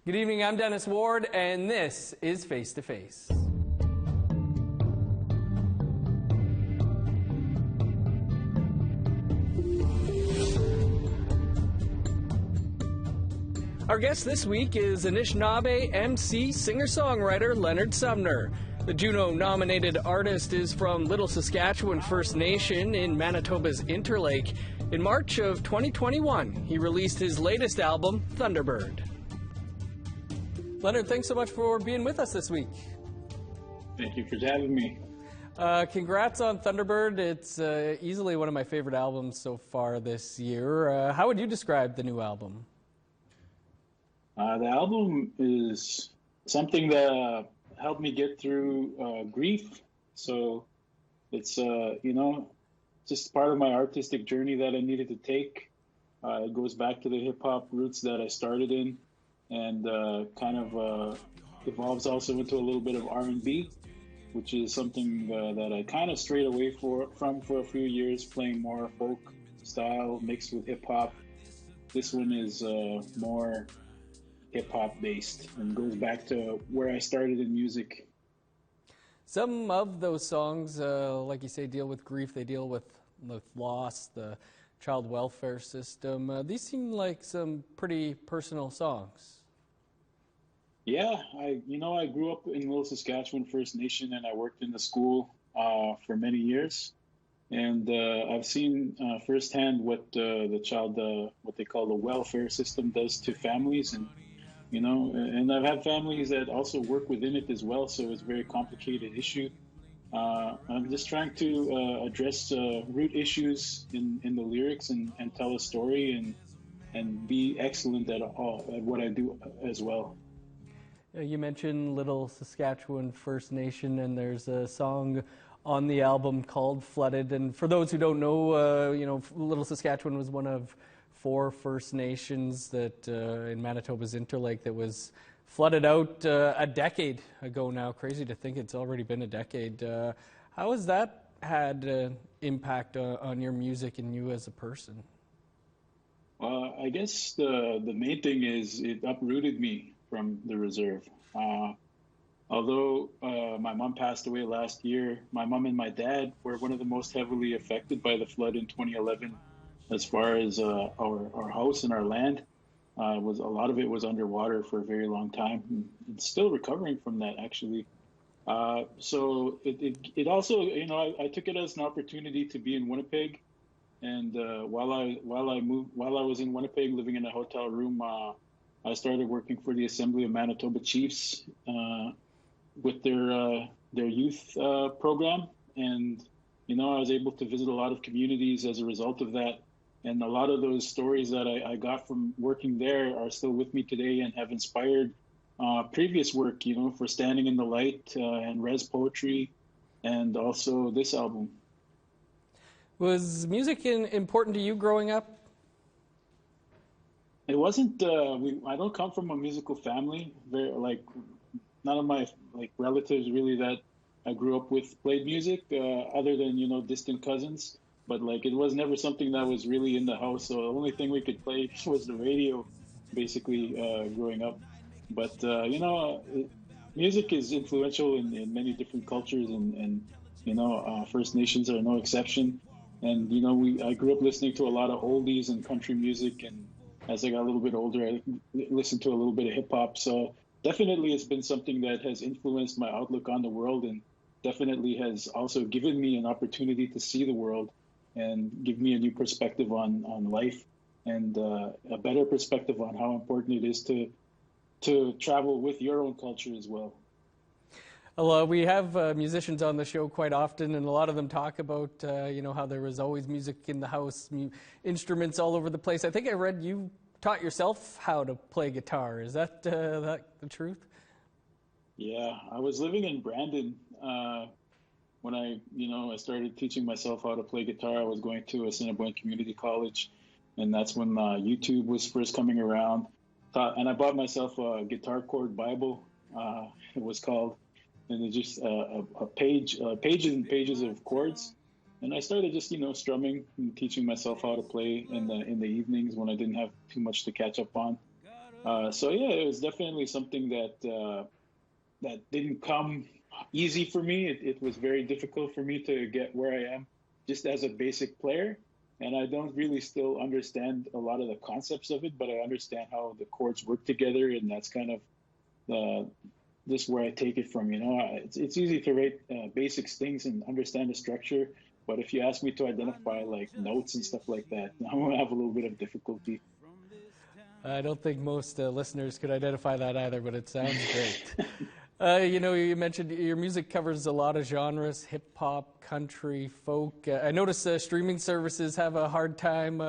Good evening, I'm Dennis Ward, and this is Face to Face. Our guest this week is Anishinaabe MC singer-songwriter Leonard Sumner. The Juno-nominated artist is from Little Saskatchewan First Nation in Manitoba's Interlake. In March of 2021, he released his latest album, Thunderbird. Leonard, thanks so much for being with us this week. Thank you for having me. Congrats on Thunderbird. It's easily one of my favorite albums so far this year. How would you describe the new album? The album is something that helped me get through grief. So it's, just part of my artistic journey that I needed to take. It goes back to the hip-hop roots that I started in, and evolves also into a little bit of R&B, which is something that I kind of strayed away from for a few years, playing more folk style mixed with hip-hop. This one is more hip-hop based and goes back to where I started in music. Some of those songs, like you say, deal with grief. They deal with loss, the child welfare system. These seem like some pretty personal songs. Yeah, I grew up in Little Saskatchewan First Nation, and I worked in the school for many years. And I've seen firsthand what what they call the welfare system does to families, and I've had families that also work within it as well, so it's a very complicated issue. I'm just trying to address root issues in the lyrics and tell a story and be excellent at what I do as well. You mentioned Little Saskatchewan First Nation, and there's a song on the album called Flooded. And for those who don't know, Little Saskatchewan was one of 4 First Nations that in Manitoba's Interlake that was flooded out a decade ago now. Crazy to think it's already been a decade. How has that had an impact on your music and you as a person? I guess the main thing is it uprooted me from the reserve. Although my mom passed away last year, my mom and my dad were one of the most heavily affected by the flood in 2011. As far as our house and our land, a lot of it was underwater for a very long time. It's still recovering from that, actually. So it also, I took it as an opportunity to be in Winnipeg, and while I was in Winnipeg, living in a hotel room, I started working for the Assembly of Manitoba Chiefs with their youth program, and I was able to visit a lot of communities as a result of that. And a lot of those stories that I got from working there are still with me today and have inspired previous work, for Standing in the Light and Res Poetry, and also this album. Was music important to you growing up? It wasn't. I don't come from a musical family. None of my relatives really that I grew up with played music, other than distant cousins. But it was never something that was really in the house. So the only thing we could play was the radio, basically, growing up. But music is influential in many different cultures, and First Nations are no exception. And I grew up listening to a lot of oldies and country music, and as I got a little bit older, I listened to a little bit of hip hop. So definitely, it's been something that has influenced my outlook on the world, and definitely has also given me an opportunity to see the world and give me a new perspective on life, and a better perspective on how important it is to travel with your own culture as well. Well, we have musicians on the show quite often, and a lot of them talk about how there was always music in the house, instruments all over the place. I think I read you taught yourself how to play guitar. Is that the truth? Yeah, I was living in Brandon when I started teaching myself how to play guitar. I was going to Assiniboine Community College, and that's when YouTube was first coming around. And I bought myself a guitar chord Bible, it was called, and it's just pages and pages of chords. And I started just strumming and teaching myself how to play in the evenings when I didn't have too much to catch up on. So yeah, it was definitely something that didn't come easy for me. It was very difficult for me to get where I am just as a basic player. And I don't really still understand a lot of the concepts of it, but I understand how the chords work together, and that's kind of the this where I take it from. It's easy to write basic things and understand the structure, but if you ask me to identify like notes and stuff like that, I'm gonna have a little bit of difficulty. I don't think most listeners could identify that either, but it sounds great. You mentioned your music covers a lot of genres: hip hop, country, folk. I notice streaming services have a hard time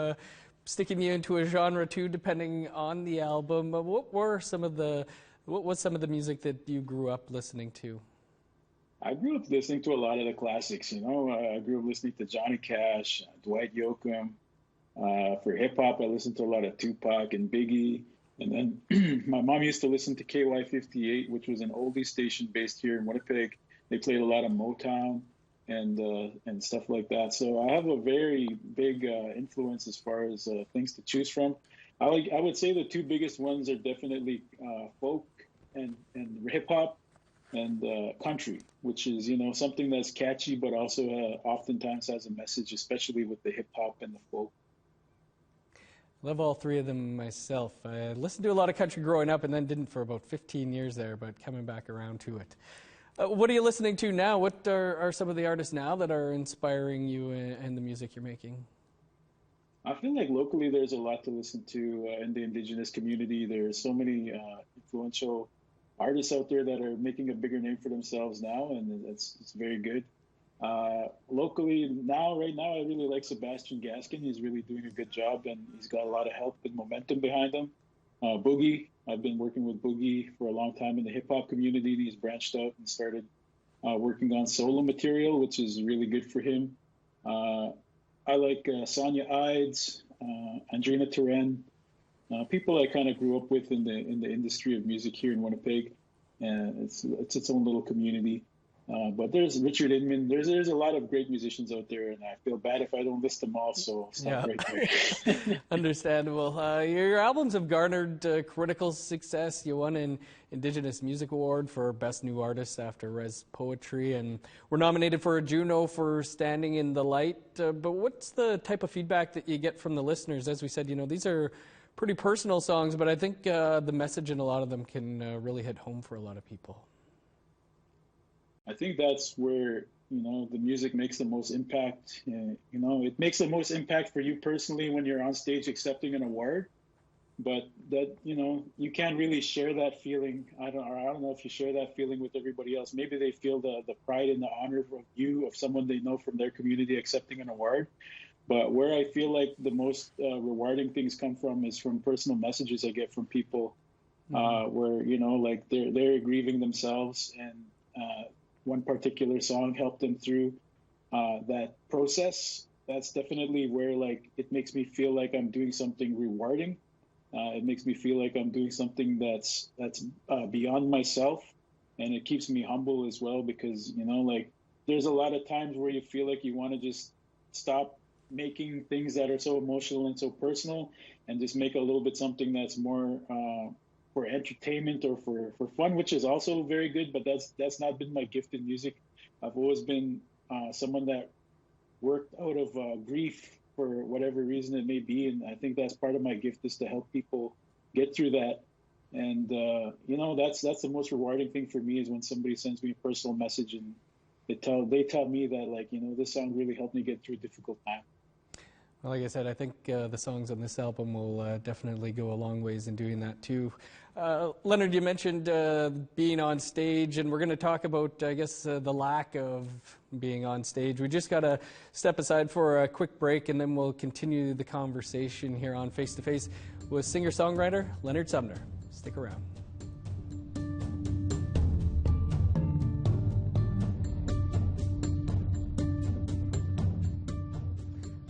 sticking you into a genre too, depending on the album. What was some of the music that you grew up listening to? I grew up listening to a lot of the classics. I grew up listening to Johnny Cash, Dwight Yoakam. For hip hop, I listened to a lot of Tupac and Biggie. And then my mom used to listen to KY58, which was an oldie station based here in Winnipeg. They played a lot of Motown and stuff like that. So I have a very big influence as far as things to choose from. I would say the two biggest ones are definitely folk and hip hop and country, which is something that's catchy but also oftentimes has a message, especially with the hip hop and the folk. Love all three of them myself. I listened to a lot of country growing up and then didn't for about 15 years there, but coming back around to it. What are you listening to now? What are some of the artists now that are inspiring you in the music you're making? I feel like locally there's a lot to listen to in the Indigenous community. There's so many influential artists out there that are making a bigger name for themselves now, and it's very good. Locally right now, I really like Sebastian Gaskin. He's really doing a good job, and he's got a lot of help and momentum behind him. Boogie, I've been working with Boogie for a long time in the hip hop community, and he's branched out and started working on solo material, which is really good for him. I like Sonia Ides, Andrina Turen, people I kind of grew up with in the industry of music here in Winnipeg, and it's its own little community. But there's Richard Inman. There's a lot of great musicians out there, and I feel bad if I don't list them all. So I'll stop right there. Understandable. Your albums have garnered critical success. You won an Indigenous Music Award for Best New Artist after Res Poetry, and were nominated for a Juno for Standing in the Light. But what's the type of feedback that you get from the listeners? As we said, these are pretty personal songs, but I think the message in a lot of them can really hit home for a lot of people. I think that's where, the music makes the most impact. It makes the most impact for you personally when you're on stage accepting an award. But that, you can't really share that feeling. I don't know if you share that feeling with everybody else. Maybe they feel the pride and the honor of someone they know from their community accepting an award. But where I feel like the most rewarding things come from is from personal messages I get from people where, like they're grieving themselves, and one particular song helped them through that process. That's definitely where it makes me feel like I'm doing something rewarding. It makes me feel like I'm doing something that's beyond myself, and it keeps me humble as well, because there's a lot of times where you feel like you want to just stop making things that are so emotional and so personal and just make a little bit something that's more for entertainment or for fun, which is also very good, but that's not been my gift in music. I've always been someone that worked out of grief for whatever reason it may be, and I think that's part of my gift, is to help people get through that. And that's the most rewarding thing for me, is when somebody sends me a personal message and they tell me that this song really helped me get through a difficult time. Well, like I said, I think the songs on this album will definitely go a long ways in doing that too. Leonard, you mentioned being on stage, and we're going to talk about, I guess, the lack of being on stage. We just got to step aside for a quick break, and then we'll continue the conversation here on Face to Face with singer-songwriter Leonard Sumner. Stick around.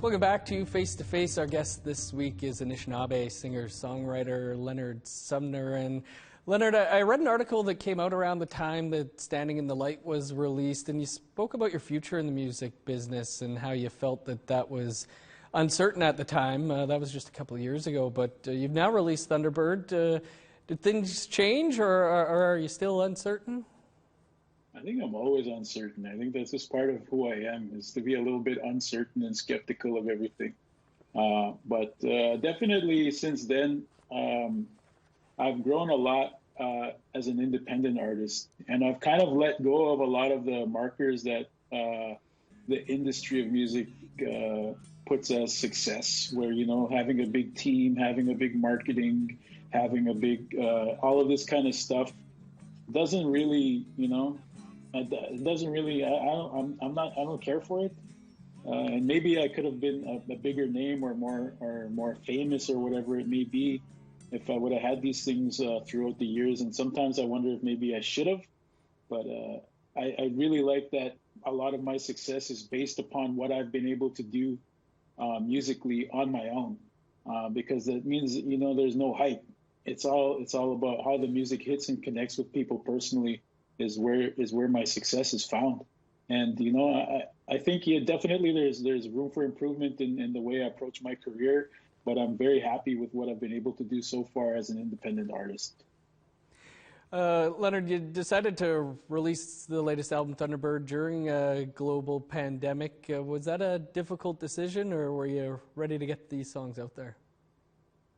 Welcome back to Face to Face. Our guest this week is Anishinaabe singer-songwriter Leonard Sumner. And Leonard, I read an article that came out around the time that Standing in the Light was released, and you spoke about your future in the music business and how you felt that was uncertain at the time. That was just a couple of years ago, but you've now released Thunderbird. Did things change, or are you still uncertain? I think I'm always uncertain. I think that's just part of who I am, is to be a little bit uncertain and skeptical of everything. But definitely since then, I've grown a lot as an independent artist, and I've kind of let go of a lot of the markers that the industry of music puts as success, where, you know, having a big team, having a big marketing, having a big all of this kind of stuff doesn't really, you know, it doesn't really. I'm not. I don't care for it. And maybe I could have been a bigger name or more famous or whatever it may be if I would have had these things throughout the years. And sometimes I wonder if maybe I should have. But I really like that a lot of my success is based upon what I've been able to do musically on my own, because that means, you know, there's no hype. It's all about how the music hits and connects with people personally is where my success is found. And, you know, I think definitely there's room for improvement in the way I approach my career, but I'm very happy with what I've been able to do so far as an independent artist. Leonard, you decided to release the latest album, Thunderbird, during a global pandemic. Was that a difficult decision, or were you ready to get these songs out there?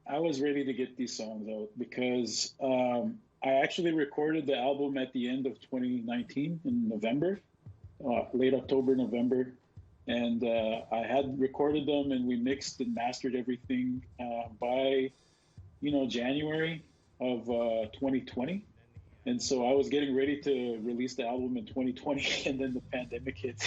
I was ready to get these songs out because I actually recorded the album at the end of 2019 in November, late October, November. And I had recorded them, and we mixed and mastered everything by, you know, January of 2020. And so I was getting ready to release the album in 2020, and then the pandemic hit.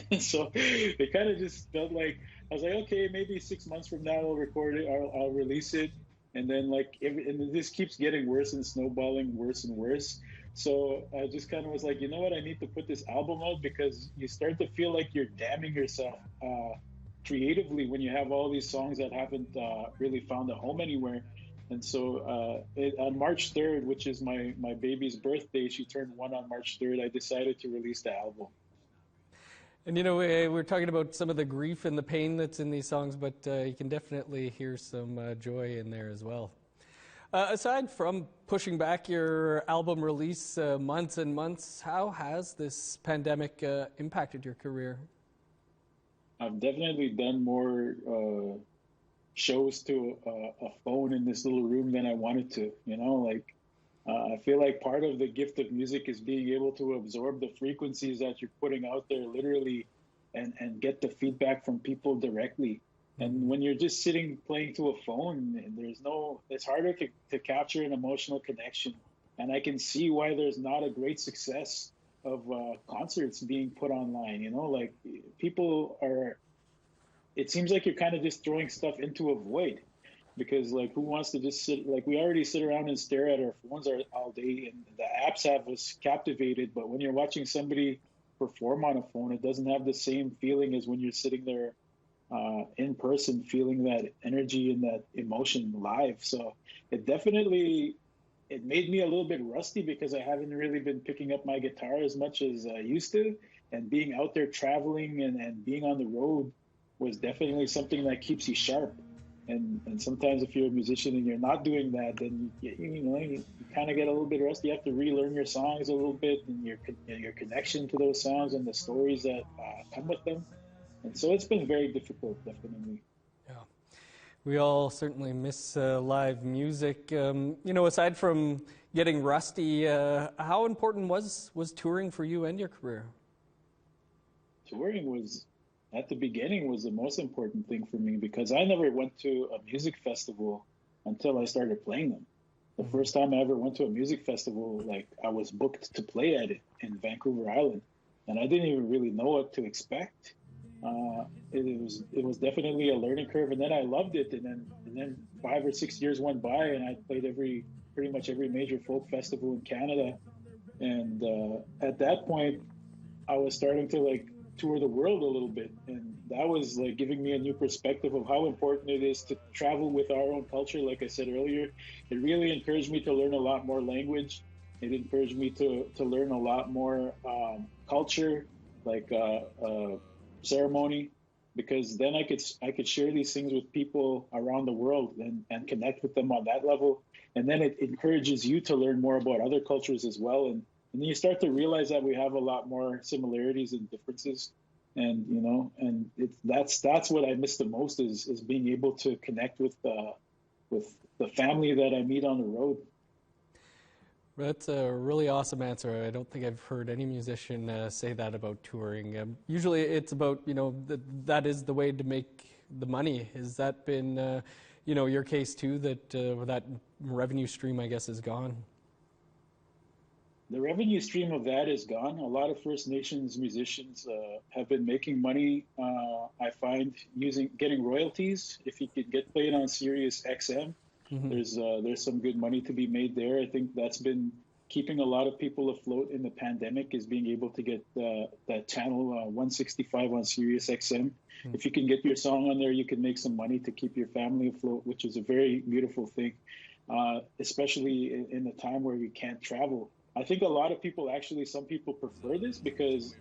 And so it kind of just felt like, I was like, okay, maybe 6 months from now I'll record it, I'll release it. And then and this keeps getting worse and snowballing worse and worse. So I just kind of was like, you know what, I need to put this album out, because you start to feel like you're damning yourself creatively when you have all these songs that haven't really found a home anywhere. And so on March 3rd, which is my baby's birthday, she turned 1 on March 3rd, I decided to release the album. And, you know, we're talking about some of the grief and the pain that's in these songs, but you can definitely hear some joy in there as well. Aside from pushing back your album release months and months, how has this pandemic impacted your career? I've definitely done more shows to a phone in this little room than I wanted to, you know, like I feel like part of the gift of music is being able to absorb the frequencies that you're putting out there literally and get the feedback from people directly. And when you're just sitting playing to a phone, it's harder to capture an emotional connection. And I can see why there's not a great success of concerts being put online, you know, like it seems like you're kind of just throwing stuff into a void, because like who wants to just sit, like we already sit around and stare at our phones all day, and the apps have us captivated, but when you're watching somebody perform on a phone, it doesn't have the same feeling as when you're sitting there in person, feeling that energy and that emotion live. So it made me a little bit rusty, because I haven't really been picking up my guitar as much as I used to, and being out there traveling and being on the road was definitely something that keeps you sharp. And sometimes if you're a musician and you're not doing that, then you kind of get a little bit rusty. You have to relearn your songs a little bit, and your connection to those songs and the stories that come with them. And so it's been very difficult, definitely. Yeah, we all certainly miss live music. You know, aside from getting rusty, how important was touring for you and your career? Touring was, at the beginning, was the most important thing for me, because I never went to a music festival until I started playing them. The first time I ever went to a music festival, like I was booked to play at it in Vancouver Island, and I didn't even really know what to expect. It was definitely a learning curve, and then I loved it. And then 5 or 6 years went by, and I played pretty much every major folk festival in Canada. And at that point, I was starting to like tour the world a little bit, and that was like giving me a new perspective of how important it is to travel with our own culture. Like I said earlier, it really encouraged me to learn a lot more language. It encouraged me to learn a lot more culture, like ceremony, because then I could share these things with people around the world and connect with them on that level. And then it encourages you to learn more about other cultures as well. And then you start to realize that we have a lot more similarities and differences. And, you know, and that's what I miss the most is being able to connect with the family that I meet on the road. That's a really awesome answer. I don't think I've heard any musician say that about touring. Usually it's about, you know, that is the way to make the money. Has that been, you know, your case too, that that revenue stream, I guess, is gone? The revenue stream of that is gone. A lot of First Nations musicians have been making money, I find, getting royalties. If you could get played on Sirius XM, there's some good money to be made there. I think that's been keeping a lot of people afloat in the pandemic, is being able to get that channel 165 on Sirius XM. If you can get your song on there, you can make some money to keep your family afloat, which is a very beautiful thing, especially in a time where we can't travel. I think a lot of people, actually, some people prefer this because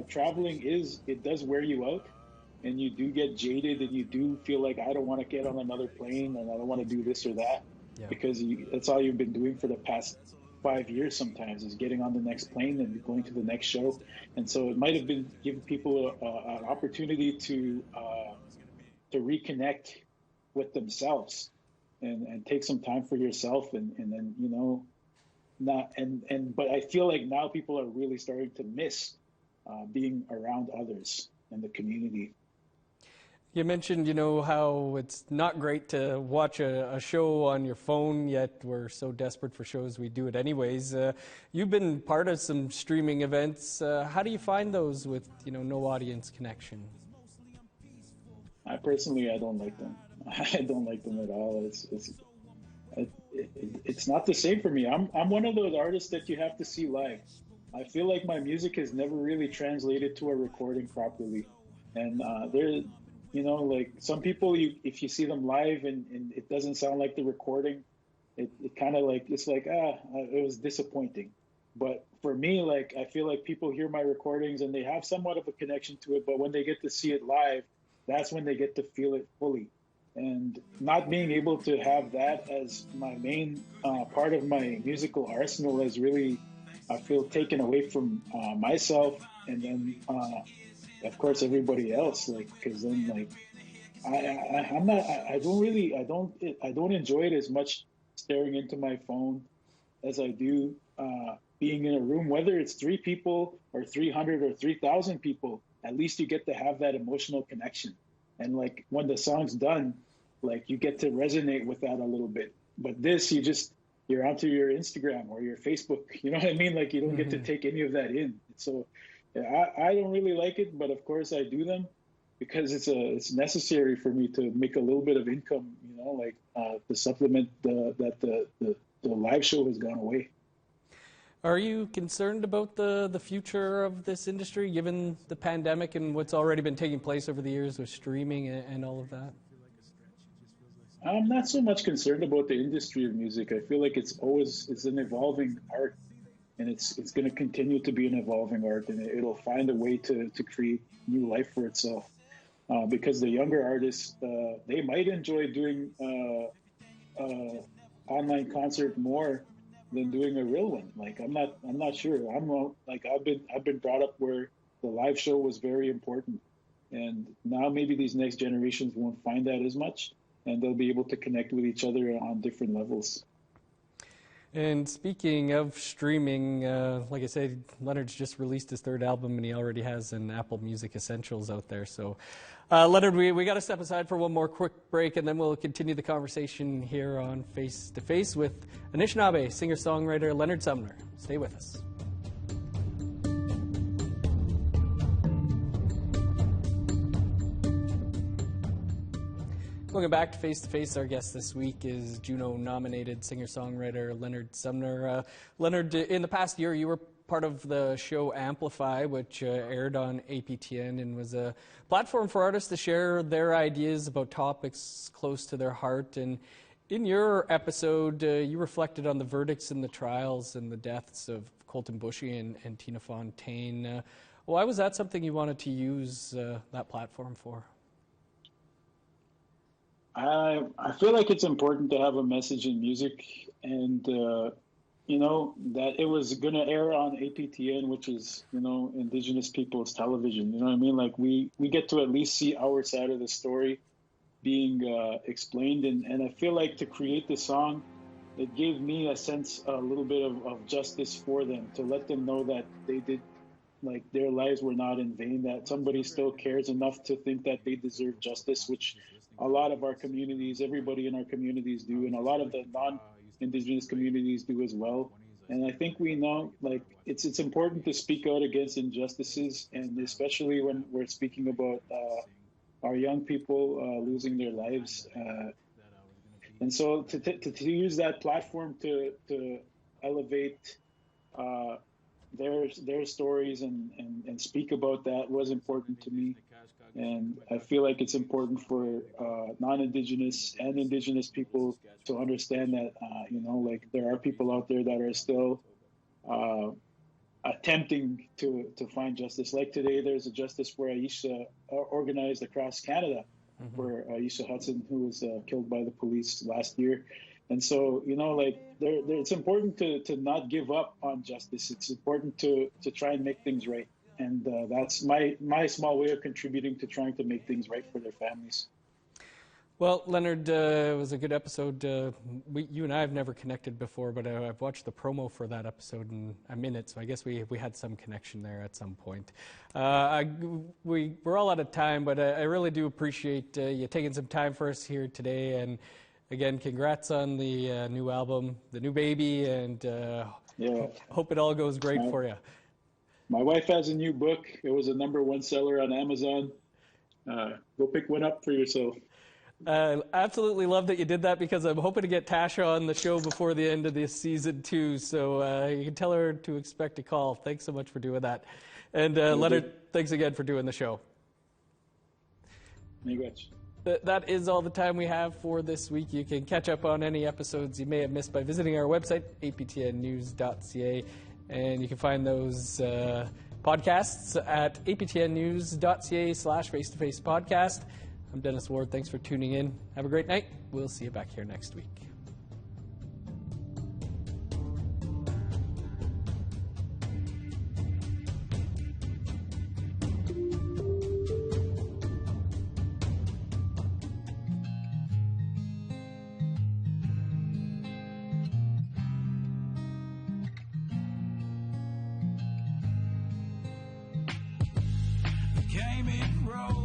traveling it does wear you out. And you do get jaded, and you do feel like, I don't want to get on another plane, and I don't want to do this or that, because that's all you've been doing for the past 5 years sometimes, is getting on the next plane and going to the next show. And so it might have been giving people an opportunity to reconnect with themselves and take some time for yourself, and then, you know, but I feel like now people are really starting to miss being around others in the community. You mentioned, you know, how it's not great to watch a show on your phone, yet we're so desperate for shows we do it anyways. You've been part of some streaming events. How do you find those with, you know, no audience connection? I personally don't like them. I don't like them at all. It's not the same for me. I'm one of those artists that you have to see live. I feel like my music has never really translated to a recording properly, and you know, like some people, if you see them live and it doesn't sound like the recording, it kind of like, it's like, it was disappointing. But for me, like, I feel like people hear my recordings and they have somewhat of a connection to it, but when they get to see it live, that's when they get to feel it fully. And not being able to have that as my main part of my musical arsenal has really, I feel, taken away from myself, and then of course everybody else, like, because then, like, I don't enjoy it as much staring into my phone as I do being in a room, whether it's 3 people or 300 or 3,000 people. At least you get to have that emotional connection, and like when the song's done, like, you get to resonate with that a little bit. But this, you're onto your Instagram or your Facebook, you know what I mean? Like, you don't get to take any of that in. So I don't really like it, but of course I do them because it's necessary for me to make a little bit of income, you know, like to supplement that the live show has gone away. Are you concerned about the future of this industry, given the pandemic and what's already been taking place over the years with streaming and all of that? I'm not so much concerned about the industry of music. I feel like it's an evolving art, and it's going to continue to be an evolving art, and it'll find a way to create new life for itself. Because the younger artists, they might enjoy doing online concert more than doing a real one. Like, I'm not sure. I've been brought up where the live show was very important, and now maybe these next generations won't find that as much, and they'll be able to connect with each other on different levels. And speaking of streaming, like I said, Leonard's just released his 3rd album, and he already has an Apple Music Essentials out there. So, Leonard, we got to step aside for one more quick break, and then we'll continue the conversation here on Face to Face with Anishinaabe singer-songwriter Leonard Sumner. Stay with us. Welcome back to Face to Face. Our guest this week is Juno-nominated singer-songwriter Leonard Sumner. Leonard, in the past year, you were part of the show Amplify, which aired on APTN and was a platform for artists to share their ideas about topics close to their heart. And in your episode, you reflected on the verdicts in the trials and the deaths of Colton Bushy and Tina Fontaine. Why was that something you wanted to use that platform for? I feel like it's important to have a message in music, and that it was going to air on APTN, which is Indigenous People's Television. You know what I mean? Like we get to at least see our side of the story being explained, and I feel like to create the song, it gave me a little bit of justice for them, to let them know that they did, like, their lives were not in vain, that somebody still cares enough to think that they deserve justice, which a lot of our communities, everybody in our communities do, and a lot of the non-Indigenous communities do as well. And I think we know, like, it's important to speak out against injustices, and especially when we're speaking about our young people losing their lives. And so to use that platform to elevate their stories and speak about that was important to me. And I feel like it's important for non-Indigenous and Indigenous people to understand that, like, there are people out there that are still attempting to find justice. Like today, there's a Justice for Aisha organized across Canada for Aisha Hudson, who was killed by the police last year. And so, like, it's important to not give up on justice. It's important to try and make things right. And that's my small way of contributing to trying to make things right for their families. Well, Leonard, it was a good episode. You and I have never connected before, but I've watched the promo for that episode, and I'm in it, so I guess we had some connection there at some point. We're all out of time, but I really do appreciate you taking some time for us here today. And again, congrats on the new album, the new baby, and hope it all goes great for you. My wife has a new book. It was a #1 seller on Amazon. Go pick one up for yourself. Absolutely love that you did that, because I'm hoping to get Tasha on the show before the end of this season too. So you can tell her to expect a call. Thanks so much for doing that. And Leonard, thanks again for doing the show. That is all the time we have for this week. You can catch up on any episodes you may have missed by visiting our website, aptnnews.ca. And you can find those podcasts at aptnnews.ca/face-to-face podcast. I'm Dennis Ward. Thanks for tuning in. Have a great night. We'll see you back here next week. Came in road.